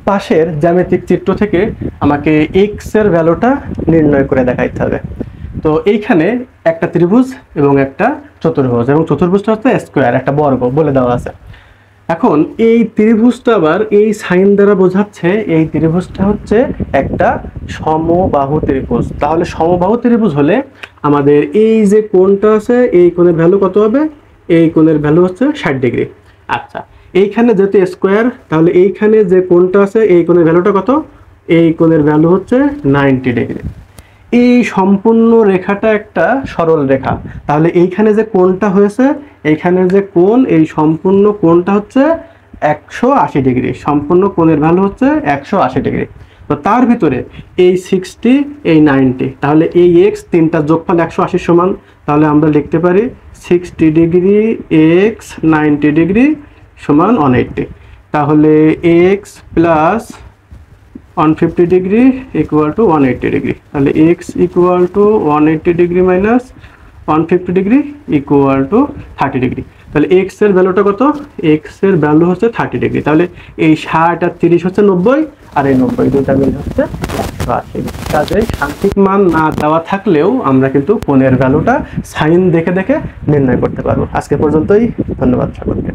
পাশের জ্যামিতিক চিত্র থেকে আমাকে এক্স এর ভ্যালুটা নির্ণয় করে দেখাইতে হবে। তো এইখানে একটা ত্রিভুজ এবং একটা চতুর্ভুজ, এবং চতুর্ভুজটা হচ্ছে স্কোয়ার, একটা বর্গ বলে দেওয়া আছে। এখন এই ত্রিভুজটা আবার এই সাইন দ্বারা বোঝাচ্ছে এই ত্রিভুজটা হচ্ছে একটা সমবাহু ত্রিভুজ। তাহলে সমবাহু ত্রিভুজ হলে আমাদের এই যে কোণটা আছে এই কোণের ভ্যালু কত হবে? এই কোণের ভ্যালু হচ্ছে 60 ডিগ্রি। আচ্ছা, এইখানে যেহেতু স্কোয়ার, তাহলে এইখানে যে কোণটা আছে এই কোণের ভ্যালুটা কত? এই কোণের ভ্যালু হচ্ছে 90 ডিগ্রি। এই সম্পূর্ণ রেখাটা একটা সরল রেখা, তাহলে এইখানে যে কোণটা হয়েছে, এইখানে যে কোণ, এই সম্পূর্ণ কোণটা হচ্ছে 180 ডিগ্রি। সম্পূর্ণ কোণের ভ্যালু হচ্ছে 180 ডিগ্রি। তো তার ভিতরে এই 60, এই 90, তাহলে এই এক্স তিনটা যোগফল 180 সমান, তাহলে আমরা লিখতে পারি 60 ডিগ্রি এক্স 90 ডিগ্রি সমান 180। তাহলে x plus 150 degree equal to 180 degree. তাহলে x equal to 180 degree minus 150 degree equal to 30 degree. তাহলে এক্স এর ভ্যালুটা কত? এক্স এর ভ্যালু হচ্ছে 30 ডিগ্রি। তাহলে এই 60 আর 30 হচ্ছে 90, আর এই 90 দুইটা মিলে হচ্ছে 180। কাজে সাংখ্যিক মান না দেওয়া থাকলেও আমরা কিন্তু কোণের ভ্যালুটা সাইন দেখে দেখে নির্ণয় করতে পারবো। আজকে পর্যন্তই, ধন্যবাদ সকলকে।